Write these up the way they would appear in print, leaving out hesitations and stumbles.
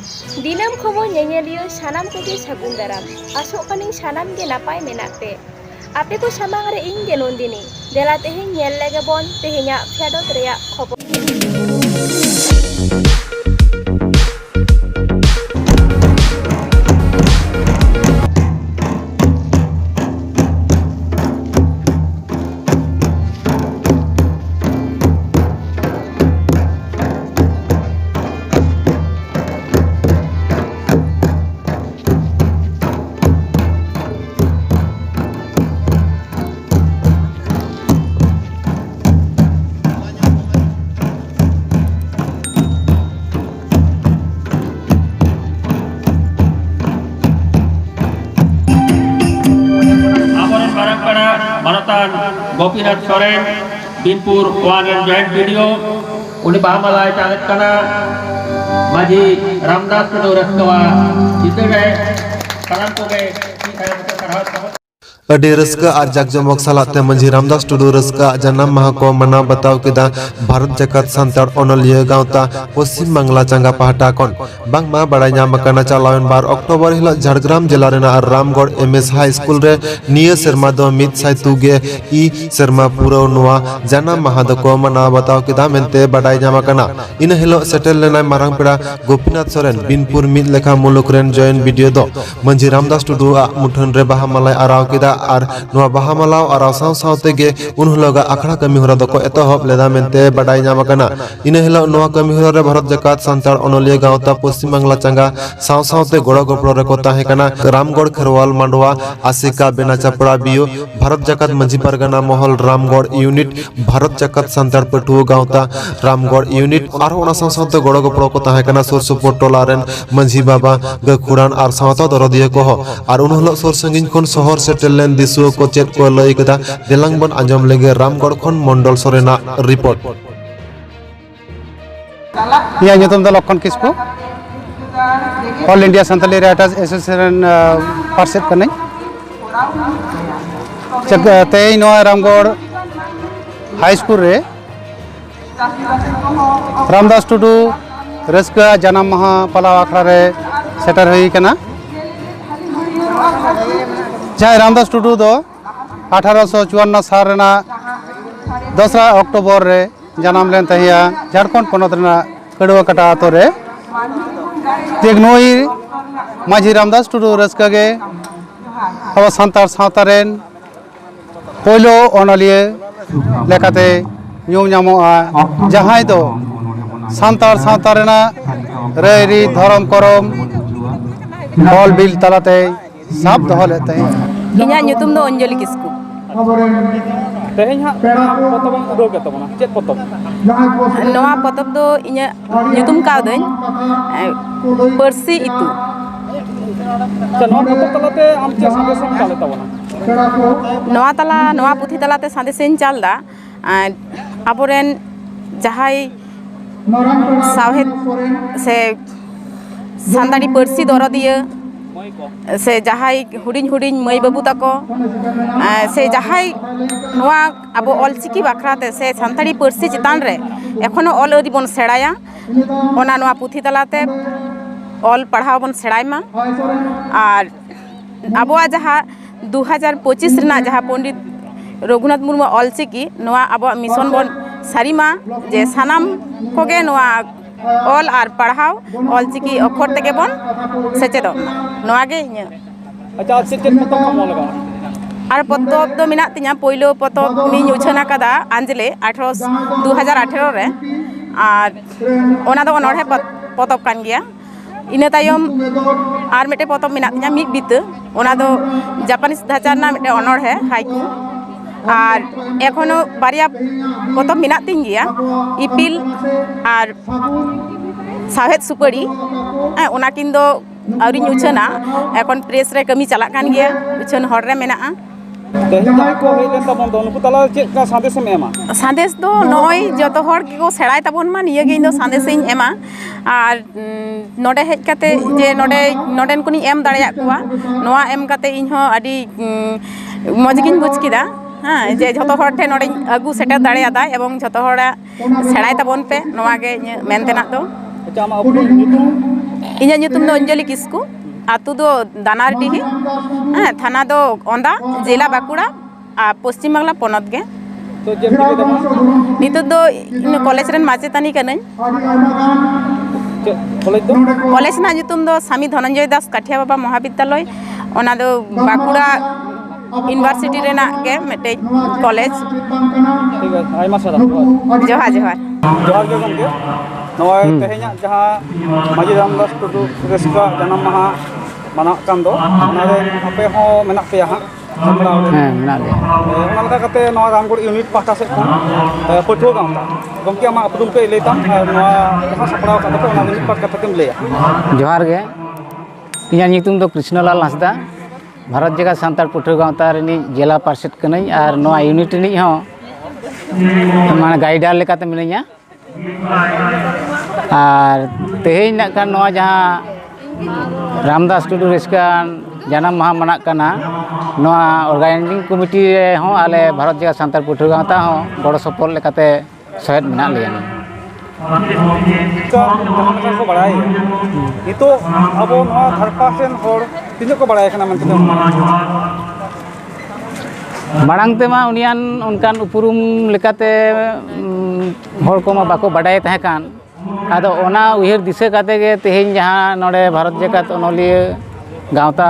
दिनम खबर ñeñeliyo sanam koge sagun daram asok kaning sanam ge napai menak pe ape ko samang re ing ge nondini dela teheng ñel lege bon tehenya fiadot reyak khobor Manatan Gopinath Soren Binpur One and Joint Video Uni Bahamalai Calet Kana Majhi Ramdas tudu raska Jitare Karan Koge अडी Ruska और जाकजमक सालाते मंझी Ramdas Tudu Ruska जन्म माह को मना बताव किदा भारत जगत संतार ओनलिया गांवता पश्चिम बांग्ला चंगा पहाटा कोन बांगमा बड़ाई नाम कना चालावन 12 अक्टोबर हिलो झारग्राम जिला रेना रामगढ़ एमएस हाई स्कूल रे निय शर्मा दो मित साइतुगे ई शर्मा पुरो नुआ जन्म माह को मना बताव किदा मेनते बड़ाई नाम कना इन हिलो सेटल लेना मारंग पेड़ा गोपीनाथ सोरेन बिनपुर मित लेखा मुलुक रेन जॉइन वीडियो दो मंझी रामदास टुडू आ मुठन रे बाहामालाई आराव किदा और नुआ बाहामालाव आराव साव साव तेगे उनहलोगा आखड़ा कमी होरा दको एतहब लेदा मेनते बड़ाई नाम कना इन हिलो नुआ कमी होरा रे भारत जगत संतार ओनलिया गांवता पश्चिम बांग्ला चंगा साव सावते गोड़ा गोपड़ो रे को ताहे कना रामगढ़ खेरवाल मांडवा आसिका बेना चपड़ा बियो भारत जगत मंझी परगना महल रामगढ़ यूनिट भारत जगत संतार पटुओ गांवता रामगढ़ यूनिट और ओना साव सावते गोड़ा गोपड़ो को ताहे कना सुर सुपुर टोला रेन मंझी बाबा गखुरान और सावता दरदिया को और उनहलो सुर संगिन खन शहर सेटल लेन दिसु को चेक को लई कदा देलांग बन आंजम लेगे रामगढ़ खन मंडल सोरेना रिपोर्ट या nyutum da Lokhan Kisku All India Santali Writers Association parset kanai te no Ramgarh High School re Ramdas tudu raska janam maha pala akhra re setter hui kana jai Ramdas tudu do 1854 साल Raina 10 October रे जन्म लेन तहिया झारखंड पनत रेना कड़वा कटा आतो रे तेगनोई माझी Ramdas Tudu Ruska गे अब संतार सावता रेन पोलो ओनलिए लेकाते ᱧᱩᱢ ᱧᱟᱢᱚᱜᱼᱟ ᱡᱟᱦᱟᱸᱭ ᱫᱚ ᱥᱟᱱᱛᱟᱲ ᱥᱟᱶᱛᱟ ᱨᱮᱱᱟᱜ ᱨᱟᱹᱭᱼᱨᱤᱛ ᱫᱷᱚᱨᱚᱢ ᱠᱚᱨᱚᱢ ᱚᱞ ᱵᱤᱞ ᱛᱟᱞᱟᱛᱮ ᱥᱟᱵ ᱫᱚᱦᱚ ᱞᱮᱫ ᱛᱟᱦᱮᱸᱫ ᱤᱧᱟᱹᱜ ᱧᱩᱛᱩᱢ ᱫᱚ ᱚᱧᱡᱚᱞᱤ ᱠᱤᱥᱠᱩ Teheng hak potong udah gitu mana? Cek potong. ᱱᱚᱣᱟ ᱯᱚᱛᱚᱵ ᱫᱚ ᱤᱧᱟᱹᱜ ᱧᱩᱛᱩᱢ ᱠᱟᱣᱫᱟᱹᱧ ᱯᱟᱹᱨᱥᱤ ᱤᱛᱩ ᱱᱚᱣᱟ ᱯᱚᱛᱚᱵ ᱛᱟᱞᱟᱛᱮ ᱟᱢ ᱪᱮᱫ ᱥᱟᱸᱫᱮᱥ ᱮᱢ ᱪᱟᱞ ᱛᱟᱵᱚᱱᱟ? ᱱᱚᱣᱟ ᱯᱩᱛᱷᱤ ᱛᱟᱞᱟᱛᱮ ᱥᱟᱸᱫᱮᱥᱤᱧ ᱪᱟᱞᱫᱟ ᱟᱵᱚᱨᱮᱱ ᱡᱟᱦᱟᱸᱭ ᱥᱟᱶᱦᱮᱫ ᱥᱮ ᱥᱟᱱᱛᱟᱲᱤ ᱯᱟᱹᱨᱥᱤ ᱫᱚᱨᱚᱫᱤᱭᱟᱹ से जहाई हुडिन हुडिन मई बाबू तको से जहाई नोआ अबो ऑलचिकी बाखराते से सानताड़ी पार्सी चितान रे एखोनो ऑल अदि बन सेड़ाया ओना नोआ पुथी तलाते ऑल पढ़ाव बन सेड़ायमा और अबोआ जहा 2025 रना जहा पंडित रघुनाथ मुर्मू ऑलचिकी नोआ अबो मिशन बन सारीमा जे सानाम कोगे नोआ ऑल और पढ़ाव ऑलचिकी अक्षर तेगे बन सेचेदो नोआगे इᱧ अच्छा चेक potong kamu लगा और पतब दो मिना तिया पहिलो पतब मिन उछना कदा आंजले 2018 रे और ओना दो नोडे पतब कान गया इन तायम और मेटे पतब मिना तिया मिद बित ओना दो जापानीज धाचा ना मेटे अनोड़ है हाइकू और एखोनो बारिया पतब मिना तिन गया इपिल और साहेद सुपड़ी ओना किन दो आउरी उछना एखन प्रेस रे कमी चला कान गया उछन हर रे मेना तेहन जाय को हेलेन तबन दो नुकु तला चेक का संदेश में एमा संदेश दो नय जतो हर को सेड़ाय तबन मा निये गे दो संदेश इन एमा और नोडे हेज काते जे नोडेन कुनी एम दाड़िया कुआ नोआ एम काते इन हो आडी मजगिन बुझ किदा हाँ जे जतो हर ठे नोडे अगु सेटर दाड़िया दा एवं जतो हरा सेड़ाय तबन पे नोआ गे मेनतेना दो अच्छा मा अपनी ᱤᱧᱟᱹᱜ ᱧᱩᱛᱩᱢ ᱫᱚ ᱚᱧᱡᱚᱞᱤ ᱠᱤᱥᱠᱩ, ᱟᱛᱳ ᱫᱚ ᱫᱟᱱᱟᱨᱰᱤᱦᱤ, ᱛᱷᱟᱱᱟ ᱫᱚ ᱚᱸᱫᱟ, ᱡᱮᱞᱟ ᱵᱟᱸᱠᱩᱲᱟ ᱟᱨ ᱯᱚᱥᱪᱤᱢ ᱵᱟᱝᱞᱟ ᱯᱚᱱᱚᱛ ᱜᱮ। ᱛᱚ ᱪᱮᱫ ᱪᱤᱠᱟᱹᱭ ᱫᱟᱢ? ᱱᱤᱛᱚᱜ ᱫᱚ ᱤᱧ ᱠᱚᱞᱮᱡᱽ ᱨᱮᱱ ᱢᱟᱪᱮᱛᱟᱹᱱᱤ ᱠᱟᱹᱱᱟᱹᱧ। ᱪᱮᱫ ᱠᱚᱞᱮᱡᱽ ᱫᱚ? ᱠᱚᱞᱮᱡᱽ ᱨᱮᱱᱟᱜ ᱧᱩᱛᱩᱢ ᱫᱚ ᱥᱟᱢᱤ ᱫᱷᱚᱱᱚᱧᱡᱚᱭ ᱫᱟᱥ ᱠᱟᱴᱷᱤᱭᱟ ᱵᱟᱵᱟ ᱢᱚᱦᱟᱵᱤᱫᱽᱫᱟᱞᱚᱭ, ᱚᱱᱟ ᱫᱚ ᱵᱟᱸᱠᱩᱲᱟ ᱤᱭᱩᱱᱤᱵᱷᱟᱨᱥᱤᱴᱤ ᱨᱮᱱᱟᱜ ᱜᱮ ᱢᱤᱫᱴᱮᱡ ᱠᱚᱞᱮᱡᱽ। ᱴᱷᱤᱠ আছে, ᱟᱭᱢᱟ ᱥᱟᱨᱦᱟᱣ, ᱡᱚᱦᱟᱨ ᱡᱚᱦᱟর। ᱡᱚᱦᱟᱨ ᱜᱮ ᱜᱚᱢᱠᱮ। ᱱᱚᱜᱼᱚᱭ ᱛᱮᱦᱮᱧᱟᱜ ᱡᱟᱦᱟᱸ ᱢᱟᱹᱡᱷᱤ ᱨᱟᱢᱫᱟᱥ ᱴᱩᱰᱩ ᱨᱟᱹᱥᱠᱟᱹ ᱡᱟᱱᱟᱢ ᱢᱟᱦᱟ ᱢᱟᱱᱟᱜ ᱠᱟᱱ ᱫᱚ, ᱚᱱᱟᱨᱮ ᱟᱯᱮ ᱦᱚᱸ ᱢᱮᱱᱟᱜ ᱯᱮᱭᱟ ᱦᱟᱸᱜ ᱥᱟᱯᱲᱟᱣ ᱨᱮ? ᱦᱮᱸ ᱢᱮᱱᱟᱜ ᱞᱮᱭᱟ। ᱚᱱᱟ ᱞᱮᱠᱟ ᱠᱟᱛᱮ ᱱᱚᱣᱟ ᱨᱟᱢᱜᱚᱲ ᱤᱭᱩᱱᱤᱴ ᱯᱟᱦᱴᱟ ᱥᱮᱫ ᱠᱷᱚᱱ ᱯᱟᱹᱴᱷᱩᱣᱟᱹ ᱜᱟᱶᱛᱟ, ᱜᱚᱢᱠᱮ ᱟᱢᱟᱜ ᱩᱯᱨᱩᱢ ᱠᱟᱹᱡ ᱞᱟᱹᱭ ᱛᱟᱢ ᱟᱨ ᱱᱚᱣᱟ ᱡᱟᱦᱟᱸ ᱥᱟᱯᱲᱟᱣ ᱠᱟᱫ ᱫᱚᱯᱮ ᱚᱱᱟ ᱢᱤᱫ ᱵᱟᱨ ᱠᱟᱛᱷᱟ ᱛᱮᱢ ᱞᱟᱹᱭᱟ। ᱡᱚᱦᱟᱨ ᱜᱮ, ᱤᱧᱟᱹᱜ ᱧᱩᱛᱩᱢ ᱫᱚ ᱠᱨᱤᱥᱱᱚᱞᱟᱞ ᱦᱟᱸᱥᱫᱟ, ᱵᱷᱟᱨᱚᱛ ᱡᱟᱠᱟᱛ ᱥᱟᱱᱛᱟᱲ ᱯᱟᱹᱴᱷᱩᱣᱟᱹ ᱜᱟᱶᱛᱟ ᱨᱤᱱᱤᱡ ᱡᱮᱞᱟ ᱯᱟᱨᱥᱮᱫ ᱠᱟᱹᱱᱟᱹᱧ ᱟᱨ ᱱᱚᱣᱟ ᱤᱭᱩᱱᱤᱴ ᱨᱤᱱᱤᱡ ᱦᱚᱸ ᱢᱟᱱᱮ ᱜᱟᱭᱤᱰᱟᱨ ᱞᱮᱠᱟᱛᱮ ᱢᱤᱱᱟᱹᱧᱟ। ᱟᱨ ᱛᱮᱦᱮᱧ ᱱᱟᱜ ᱠᱷᱟᱱ ᱱᱚᱣᱟ ᱡᱟᱦᱟᱸ ᱨᱟᱢᱫᱟᱥ ᱴᱩᱰᱩ ᱨᱟᱹᱥᱠᱟᱹᱣᱟᱱ ᱡᱟᱱᱟᱢ ᱢᱟᱦᱟ ᱢᱟᱱᱟᱜ ᱠᱟᱱᱟ, ᱱᱚᱣᱟ ᱚᱨᱜᱟᱱᱟᱭᱡᱤᱝ ᱠᱚᱢᱤᱴᱤ ᱨᱮᱦᱚᱸ ᱟᱞᱮ ᱵᱷᱟᱨᱚᱛ ᱡᱟᱠᱟᱛ ᱥᱟᱱᱛᱟᱲ ᱯᱟᱹᱴᱷᱩᱣᱟᱹ ᱜᱟᱶᱛᱟ ᱦᱚᱸ ᱜᱚᱲᱚ ᱥᱚᱯᱚᱦᱚᱫ ᱞᱮᱠᱟᱛᱮ ᱥᱚᱦᱮᱫ ᱢᱮᱱᱟᱜ ᱞᱮᱭᱟ। ᱡᱟᱦᱟᱸ ᱞᱮᱠᱟ ᱠᱚ ᱵᱟᱲᱟᱭᱟ, ᱱᱤᱛᱚᱜ ᱟᱵᱚ ᱱᱚᱣᱟ ᱫᱷᱟᱨᱯᱟᱥ ᱨᱮᱱ ᱦᱚᱲ ᱛᱤᱱᱟᱹᱜ ᱠᱚ ᱵᱟᱲᱟᱭ ᱠᱟᱱᱟ ᱢᱮᱱᱛᱮ? ᱢᱟᱲᱟᱝ ᱛᱮᱢᱟ ᱩᱱᱤᱭᱟᱱ ᱚᱱᱠᱟᱱ ᱩᱯᱨᱩᱢ ᱞᱮᱠᱟᱛᱮ ᱦᱚᱲ ᱠᱚᱢᱟ ᱵᱟᱠᱚ ᱵᱟᱰᱟᱭ ᱛᱟᱦᱮᱸ ᱠᱟᱱ, ᱟᱫᱚ ᱚᱱᱟ ᱩᱭᱦᱟᱹᱨ ᱫᱤᱥᱟᱹ ᱠᱟᱛᱮ ᱜᱮ ᱛᱮᱦᱮᱧ ᱡᱟᱦᱟᱸ ᱱᱚᱰᱮ ᱵᱷᱟᱨᱚᱛ ᱡᱟᱠᱟᱛ ᱚᱱᱚᱞᱤᱭᱟᱹ ᱜᱟᱶᱛᱟ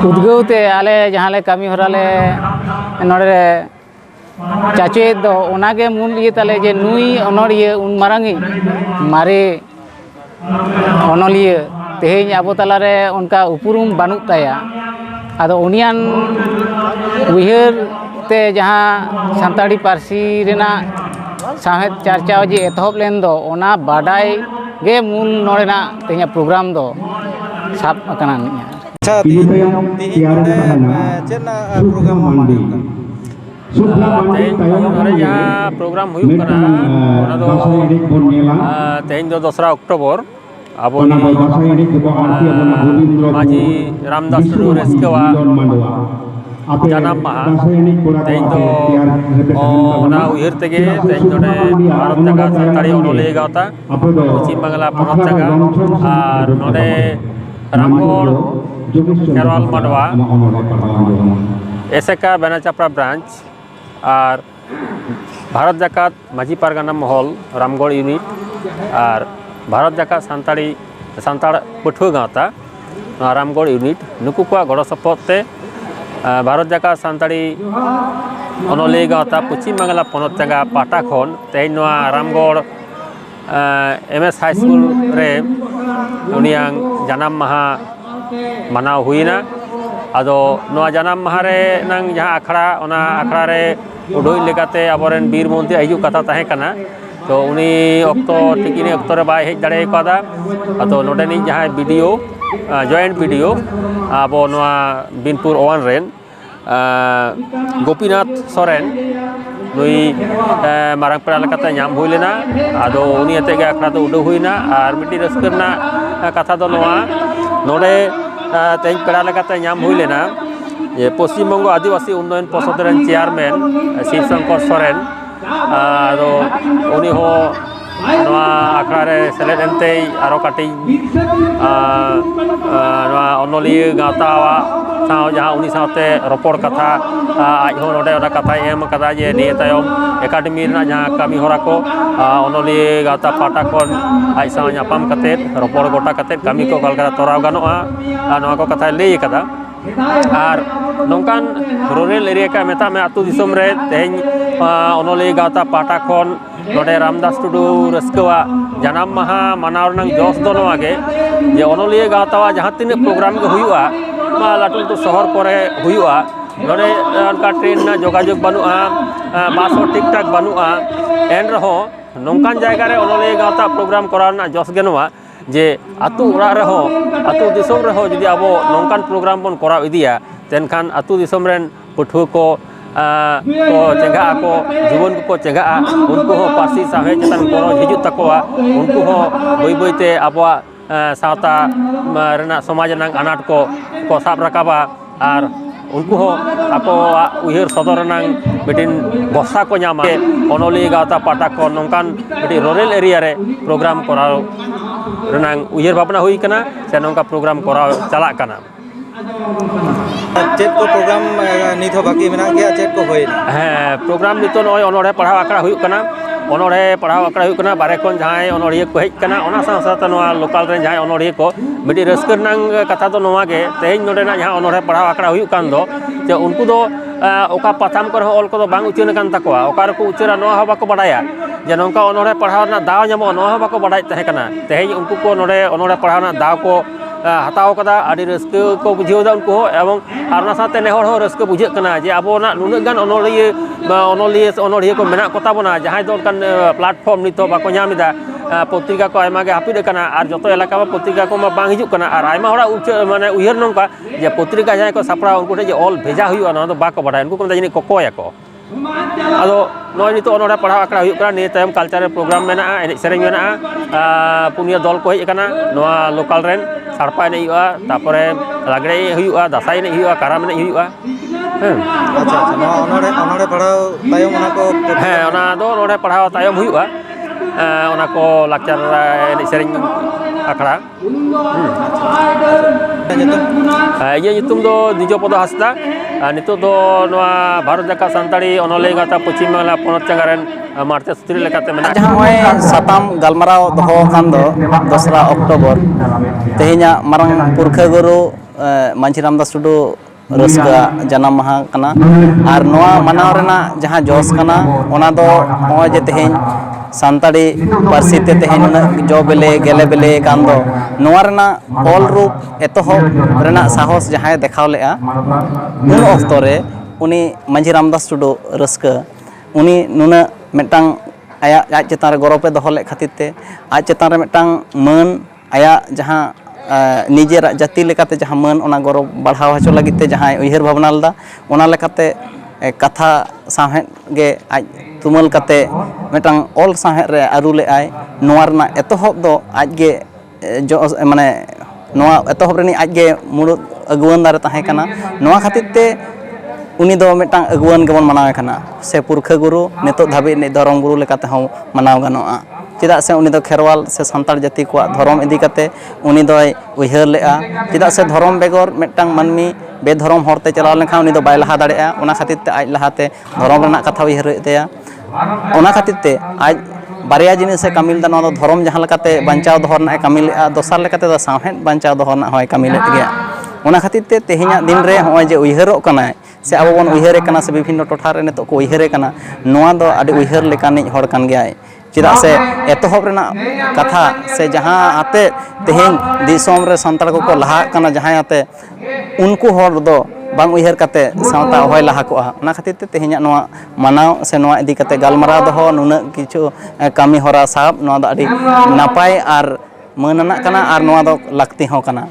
ᱩᱫᱽᱜᱟᱹᱣ ᱛᱮ ᱟᱞᱮ ᱡᱟᱦᱟᱸ ᱞᱮ ᱠᱟᱹᱢᱤ ᱦᱚᱨᱟ ᱞᱮ ᱱᱚᱰᱮ ᱪᱟᱪᱳᱭᱮᱫ ᱫᱚ, ᱚᱱᱟᱜᱮ ᱢᱩᱞ ᱤᱭᱟᱹ ᱛᱟᱞᱮ ᱡᱮ ᱱᱩᱭ ᱚᱱᱚᱲᱦᱤᱭᱟᱹ ᱩᱱ ᱢᱟᱨᱟᱝᱤᱡ ᱢᱟᱨᱮ ᱚᱱᱚᱞᱤᱭᱟᱹ ᱛᱮᱦᱮᱧ ᱟᱵᱚ ᱛᱟᱞᱟᱨᱮ ᱚᱱᱠᱟ ᱩᱯᱨᱩᱢ ᱵᱟᱹᱱᱩᱜ ᱛᱟᱭᱟ। ᱟᱫᱚ ᱩᱱᱤᱭᱟᱱ ᱩᱭᱦᱟᱹᱨ ᱛᱮ ᱡᱟᱦᱟᱸ ᱥᱟᱱᱛᱟᱲᱤ ᱯᱟᱹᱨᱥᱤ ᱨᱮᱱᱟᱜ ᱥᱟᱶᱦᱮᱫ ᱪᱟᱨᱪᱟᱣ ᱡᱮ ᱮᱛᱚᱦᱚᱵ ᱞᱮᱱ ᱫᱚ, ᱚᱱᱟ ᱵᱟᱰᱟᱭ ᱜᱮ ᱢᱩᱞ ᱱᱚᱰᱮᱱᱟᱜ ᱛᱮᱦᱮᱧᱟᱜ ᱯᱨᱳᱜᱨᱟᱢ ᱫᱚ ᱥᱟᱵ ᱟᱠᱟᱱᱟ। ᱟᱪᱪᱷᱟ, ᱛᱤᱦᱤᱧ ᱱᱚᱰᱮ ᱪᱮᱫ ᱨᱮᱱᱟᱜ ᱯᱨᱳᱜᱨᱟᱢ ᱦᱩᱭᱩᱜ ᱠᱟᱱᱟ? ᱛᱮᱦᱮᱧ ᱱᱚᱰᱮ ᱡᱟᱦᱟᱸ ᱯᱨᱳᱜᱨᱟᱢ ᱦᱩᱭᱩᱜ ᱠᱟᱱᱟ, ᱚᱱᱟ ᱫᱚ ᱛᱮᱦᱮᱧ ᱫᱚ 2রা ᱚᱠᱴᱳᱵᱚᱨ ᱟᱵᱚᱭᱤᱡ ᱢᱟᱹᱡᱷᱤ ᱨᱟᱢᱫᱟᱥ ᱴᱩᱰᱩ ᱨᱟᱹᱥᱠᱟᱹᱣᱟᱜ ᱡᱟᱱᱟᱢ ᱢᱟᱦᱟ। ᱛᱮᱦᱮᱧ ᱫᱚ ᱚᱱᱟ ᱩᱭᱦᱟᱹᱨ ᱛᱮᱜᱮ ᱛᱮᱦᱮᱧ ᱱᱚᱰᱮ ᱵᱷᱟᱨᱚᱛ ᱡᱟᱠᱟᱛ ᱥᱟᱱᱛᱟᱲᱤ ᱚᱱᱚᱞᱤᱭᱟᱹ ᱜᱟᱶᱛᱟ, ᱯᱚᱥᱪᱤᱢ ᱵᱟᱝᱞᱟ ᱯᱚᱱᱚᱛ ᱡᱟᱸᱜᱟ ᱟᱨ ᱱᱚᱰᱮ ᱨᱟᱢᱜᱚᱲ ᱠᱷᱮᱨᱣᱟᱞ ᱢᱟᱰᱣᱟ, এসেকা বেনাচাপড়া ব্রাঞ্চ আর ভারত জাকাত মাঝি পারগানা মহল রামগড় ইউনিট আর ভারত জাকাত সান্তাড় পাঠুয়া গাঁওতা রামগড় ইউনিট নুকু কোয়াগ গড় সপোর্টতে ভারত জাকাত সান্তাড়ি অনলিয়া গাঁওতা পশ্চিম বাংলা পনত জায়গা পাটা খন তেই নোয়া রামগড় MS হাই স্কুল রে উনিয়াং জানাম মাহা মানাও হুইনা। ᱟᱫᱚ ᱱᱚᱣᱟ ᱡᱟᱱᱟᱢ ᱢᱟᱦᱟ ᱨᱮ ᱱᱟᱝ ᱡᱟᱦᱟᱸ ᱟᱠᱷᱲᱟ, ᱚᱱᱟ ᱟᱠᱷᱲᱟ ᱨᱮ ᱩᱰᱩᱠ ᱞᱮᱠᱟᱛᱮ ᱟᱵᱚᱨᱮᱱ ᱵᱤᱨ ᱢᱚᱱᱛᱨᱤ ᱦᱤᱡᱩᱜ ᱠᱟᱛᱷᱟ ᱛᱟᱦᱮᱸ ᱠᱟᱱᱟ, ᱛᱚ ᱩᱱᱤ ᱚᱠᱛᱚ ᱴᱷᱤᱠ ᱤᱱᱟᱹ ᱚᱠᱛᱚ ᱨᱮ ᱵᱟᱭ ᱦᱮᱡ ᱫᱟᱲᱮ ᱠᱟᱣᱫᱟ। ᱟᱫᱚ ᱱᱚᱰᱮᱱᱤᱡ ᱡᱟᱦᱟᱸᱭ BDO ᱡᱚᱭᱮᱱᱴ BDO ᱟᱵᱚ ᱱᱚᱣᱟ ᱵᱤᱱᱯᱩᱨ 1 ᱨᱮᱱ ᱜᱳᱯᱤᱱᱟথ ᱥᱚᱨᱮᱱ, ᱱᱩᱭ ᱢᱟᱨᱟᱝ ᱯᱮᱲᱟ ᱞᱮᱠᱟᱛᱮ ᱧᱟᱢ ᱦᱩᱭ ᱞᱮᱱᱟ। ᱟᱫᱚ ᱩᱱᱤ ᱟᱛᱮᱜ ᱜᱮ ᱟᱠᱷᱲᱟ ᱫᱚ ᱩᱰᱟᱹᱣ ᱦᱩᱭᱱᱟ। ᱟᱨ ᱢᱤᱫᱴᱤᱡ ᱨᱟᱹᱥᱠᱟᱹ ᱨᱮᱱᱟᱜ ᱠᱟᱛᱷᱟ ᱫᱚ ᱱᱚᱣᱟ, ᱱᱚᱰᱮ ᱛᱮᱦᱮᱧ ᱯᱮᱲᱟ ᱞᱮᱠᱟᱛᱮ ᱧᱟᱢ ᱦᱩᱭ ᱞᱮᱱᱟ ᱡᱮ ᱯᱚᱥᱪᱤᱢ ᱵᱚᱝᱜᱚ ᱟᱹᱫᱤᱵᱟᱹᱥᱤ ᱩন্নয়ন ᱯᱚᱨষদ ᱨᱮᱱ চেয়ারম্যান শিব শঙ্কর সরেন। ᱟᱫᱚ ᱩᱱᱤ ᱦᱚᱸ ᱱᱚᱣᱟ ᱟᱠᱷᱲᱟ ᱨᱮ ᱥᱮᱞᱮᱫ ᱮᱱᱛᱮᱭ ᱟᱨᱚ ᱠᱟᱹᱴᱤᱡ ᱱᱚᱣᱟ ᱚᱱᱚᱞᱤᱭᱟᱹ ᱜᱟᱶᱛᱟᱣᱟᱜ ᱥᱟᱶ ᱡᱟᱦᱟᱸ ᱩᱱᱤ ᱥᱟᱶᱛᱮ ᱨᱚᱯᱚᱲ ᱠᱟᱛᱷᱟ, ᱟᱡ ᱦᱚᱸ ᱱᱚᱰᱮ ᱚᱱᱟ ᱠᱟᱛᱷᱟᱭ ᱮᱢ ᱟᱠᱟᱫᱟ ᱡᱮ ᱱᱤᱭᱟᱹ ᱛᱟᱭᱚᱢ ᱮᱠᱟᱰᱮᱢᱤ ᱨᱮᱱᱟᱜ ᱡᱟᱦᱟᱸ ᱠᱟᱹᱢᱤ ᱦᱚᱨᱟ ko ᱚᱱᱚᱞᱤᱭᱟᱹ ᱜᱟᱶᱛᱟ ᱯᱟᱦᱴᱟ ᱠᱷᱚᱱ ᱟᱡ ᱥᱟᱶ ᱧᱟᱯᱟᱢ ᱠᱟᱛᱮᱫ ᱨᱚᱯᱚᱲ ᱜᱚᱴᱟ ᱠᱟᱛᱮᱫ ᱠᱟᱹᱢᱤ ᱠᱚ ᱚᱠᱟ ᱞᱮᱠᱟ ᱛᱚᱨᱟᱣ ᱜᱟᱱᱚᱜᱼᱟ, ᱱᱚᱣᱟ ᱠᱚ ᱠᱟᱛᱷᱟᱭ ᱞᱟᱹᱭ ᱟᱠᱟᱫᱟ। ᱟᱨ ᱱᱚᱝᱠᱟᱱ ᱨᱩᱨᱟᱞ ᱮᱨᱤᱭᱟ ᱠᱟ ᱢᱮᱛᱟᱜ ᱢᱮ ᱟᱹᱛᱩ ᱫᱤᱥᱚᱢ ᱨᱮ ᱛᱮᱦᱮᱧ ᱚᱱᱚᱞᱤᱭᱟᱹ ᱜᱟᱶᱛᱟ ᱯᱟᱦᱴᱟ ᱠᱷᱚᱱ ᱱᱚᱰᱮ ᱨᱟᱢᱫᱟᱥ ᱴᱩᱰᱩ ᱨᱟᱹᱥᱠᱟᱹᱣᱟᱜ ᱡᱟᱱᱟᱢ ᱢᱟᱦᱟ ᱢᱟᱱᱟᱣ ᱨᱮᱱᱟᱜ ᱡᱚᱥ ᱫᱚ ᱱᱚᱣᱟ ᱜᱮ ᱡᱮ ᱚᱱᱚᱞᱤᱭᱟᱹ ᱜᱟᱶᱛᱟᱣᱟᱜ ᱡᱟᱦᱟᱸ ᱛᱤᱱᱟᱹᱜ ᱯᱨᱳᱜᱨᱟᱢ ᱜᱮ ᱦᱩᱭᱩᱜᱼᱟ, ᱱᱚᱣᱟ ᱞᱟᱹᱴᱩ ᱞᱟᱹᱴᱩ ᱥᱚᱦᱚᱨ ᱠᱚᱨᱮ ᱦᱩᱭᱩᱜᱼᱟ, ᱱᱚᱰᱮ ᱚᱱᱠᱟ ᱴᱨᱮᱱ ᱨᱮᱱᱟᱜ ᱡᱳᱜᱟᱡᱳᱜᱽ ᱵᱟᱹᱱᱩᱜᱼᱟ, ᱵᱟᱥ ᱦᱚᱸ ᱴᱷᱤᱠ ᱴᱷᱟᱠ ᱵᱟᱹᱱᱩᱜᱼᱟ। ᱮᱱᱨᱮᱦᱚᱸ ᱱᱚᱝᱠᱟᱱ ᱡᱟᱭᱜᱟ ᱨᱮ ᱚᱱᱚᱞᱤᱭᱟᱹ ᱜᱟᱶᱛᱟ ᱯᱨᱳᱜᱨᱟম ᱠᱚᱨᱟᱣ ᱨᱮᱱᱟᱜ ᱡᱚᱥ ᱜᱮ ᱱᱚᱣᱟ ᱡᱮ ᱟᱹᱛᱩ ᱚᱲᱟᱜ ᱨᱮᱦᱚᱸ, ᱟᱹᱛᱩ ᱫᱤᱥᱚᱢ ᱨᱮᱦᱚᱸ ᱡᱩᱫᱤ ᱟᱵᱚ ᱱᱚᱝᱠᱟᱱ ᱯᱨᱳᱜᱨᱟᱢ ᱵᱚᱱ ᱠᱚᱨᱟᱣ ᱤᱫᱤᱭᱟ, ᱮᱱᱠᱷᱟᱱ ᱟᱹᱛᱩ ᱫᱤᱥᱚᱢ ᱨᱮᱱ ᱯᱟᱹᱴᱷᱩᱣᱟᱹ ᱠᱚ ᱪᱮᱸᱜᱷᱟᱜ ᱟᱠᱚ, ᱡᱩᱣᱟᱹᱱ ᱠᱚᱠᱚ ᱪᱮᱸᱜᱷᱟᱜᱼᱟ, ᱩᱱᱠᱩ ᱦᱚᱸ ᱯᱟᱹᱨᱥᱤ ᱥᱟᱶᱦᱮᱫ ᱪᱮᱛᱟᱱ ᱜᱚᱨᱚᱡᱽ ᱦᱤᱡᱩᱜ ᱛᱟᱠᱚᱣᱟ, ᱩᱱᱠᱩ ᱦᱚᱸ ᱵᱟᱹᱭ ᱵᱟᱹᱭᱛᱮ ᱟᱵᱚᱣᱟᱜ ᱥᱟᱶᱛᱟ ᱨᱮᱱᱟᱜ ᱥᱚᱢᱟᱡᱽ ᱨᱮᱱᱟᱜ ᱟᱱᱟᱴ ᱠᱚ ᱥᱟᱵ ᱨᱟᱠᱟᱵᱟ, ᱟᱨ ᱩᱱᱠᱩ ᱦᱚᱸ ᱟᱠᱚᱣᱟᱜ ᱩᱭᱦᱟᱹᱨ ᱥᱚᱫᱚᱨ ᱨᱮᱱᱟᱜ ᱢᱤᱫᱴᱤᱱ ᱵᱷᱚᱨᱥᱟ ᱠᱚ ᱧᱟᱢᱟ। ᱚᱱᱚᱞᱤᱭᱟᱹ ᱜᱟᱶᱛᱟ ᱯᱟᱦᱴᱟ ᱠᱷᱚᱱ ᱱᱚᱝᱠᱟᱱ ᱢᱤᱫᱴᱤᱡ ᱨᱩᱨᱟᱞ ᱮᱨᱤᱭᱟ ᱨᱮ ᱯᱨᱳᱜᱨᱟᱢ ᱠᱚᱨᱟᱣ renang uyar bapna hui kana se nongka program korau chalak kana check को प्रोग्राम नित बाकी मेना गया चेक को होइना हाँ प्रोग्राम नितो नय अनोड़े पढ़ाव आखड़ा हुई kana अनोड़े पढ़ाव आखड़ा हुई kana बारे खन जहां अनोड़िया को हेज kana ओना साथ साथ नोआ लोकल रे जहां अनोड़िया को मिडी रस्कर नंग कथा तो नोआ गे तेज नोडेना जहां अनोड़े पढ़ाव आखड़ा हुई कान दो जे उनको दो ओका पाथाम कर ऑल को बांग उच्चन कान तकोआ ओका रको उच्चरा नोआ ह बाको बडाया जे नोंका अनोड़े पढ़ाव ना दाव ᱧᱟᱢᱚᱜ नोआ ह बाको बडाय तहे kana तेज उनको को नोडे अनोड़े पढ़ाव ना दाव को हताव कदा आदि रस्क को बुझेदा उनको एवं आरना साथे नेहर हो रस्क बुझे kana जे आबोना नुनग गान अनोलिया को मेना कोता बना जहां दो कान प्लेटफॉर्म नितो बाको ᱧᱟᱢida पत्रिका को आयमा गे हापिद kana आर जतो एलाका में पत्रिका को मा बांग हिजुक kana आर आयमा होड़ा उच्च माने उयहर नोंका जे पत्रिका जहां को सापड़ा उनको जे ऑल भेजा हुआ ना तो बाको बडाय उनको को जानि कोकोया को आदो नय नितो अनोड़ा पढ़ाव आखड़ा हुई kana नि तायम कल्चरल प्रोग्राम मेना एने सेरें मेना पुनिया दल को हेज kana नोआ लोकल रेन सारपा एने हुआ तापरे लागड़े हुआ दासाई एने हुआ काराम एने हुआ अच्छा अच्छा नोआ अनोड़े पढ़ाव तायम ओना को हाँ ओना दो अनोड़े पढ़ाव तायम हुआ ओना को लाक्चर एने सेरें आखड़ा ये nyutum do Dijo Podo Hasda नितो दो नोआ भारत जाका संताड़ी अनोले गाता पश्चिम बांगला पोनत चंगारेन मार्च सुत्री लेकाते मेना जहां होय साताम गालमाराव दोहो खान दो 2 अक्टोबर तेहे냐 मारंग पुरखा गुरु मांझी रामदास टुडू रस्का जन्म माहा कना आर नोआ मनाव रेना जहां जोस कना ओना दो होय जे तेहेñ सानताड़ी पारसी ते तेहेñ जो बेले गेले बेले कान दो नोआ रेना ऑल रूप एतोहब रेना साहस जहां देखाव लेआ उन ऑक्तो रे उनी मांझी रामदास टुडू रस्का उनी नुना मेटांग आया आज चेतान रे गौरव पे दोहो ले खातिर ते आज चेतान रे मेटांग मान आया जहां निजेरा जाति लेकाते जहां मान ओना गौरव बढ़ाव हचो लगित ते जहां उयहर भावना लदा ओना लेकाते कथा साहेब गे आज तुमल काते मेटांग ऑल साहेब रे आरु ले आय नोआ रना एतोहब दो आज गे जो माने नोआ एतोहब रेनी आज गे मुड़ुद अगुवन दारे ताहे kana नोआ खातिर ते उनी दो मेटांग अगुवन गेबन मनावे kana से पुरखा गुरु नितो धाबि ने धरम गुरु लेकाते हौ मनाव गानोआ चेदा से उनी दो खेरवाल से संताल जाति को धरम इदी काते उनी दोय उयहर लेआ चेदा से धरम बेगर मेटांग मानमी बेधरम हरते चलाव लेखा उनी दो बाय लहा दाड़ेआ ओना खातिर ते आज लहाते धरम रेना कथा उयहर तेया ओना खातिर ते आज बारिया जिनिस से कामिल दा नोआ धरम जहां लेकाते बांचाव दोहरना कामिल दोसार लेकाते दो साहेब बांचाव दोहरना होय कामिल गया ओना खातिर ते तेहेኛ दिन रे होय जे उयहरक kana से अब बन उयहरे kana से विभिन्न टोठा रे नितो को उयहरे kana नोआ दो आदि उयहर लेकानि हर कान गया चेदा से एतोहब रेना कथा से जहां आते तेहेñ दिसोम रे संताल को लहा kana जहां आते उनको हर दो बांग उयहर काते सावता होय लहा को ओना खातिर ते तेहेኛ नोआ मनाव से नोआ इदी काते गालमाराव दोहो नुना किछु कामी हरा साब नोआ दो आदि नापाय आर मानना kana आर नोआ दो लाक्ति हो kana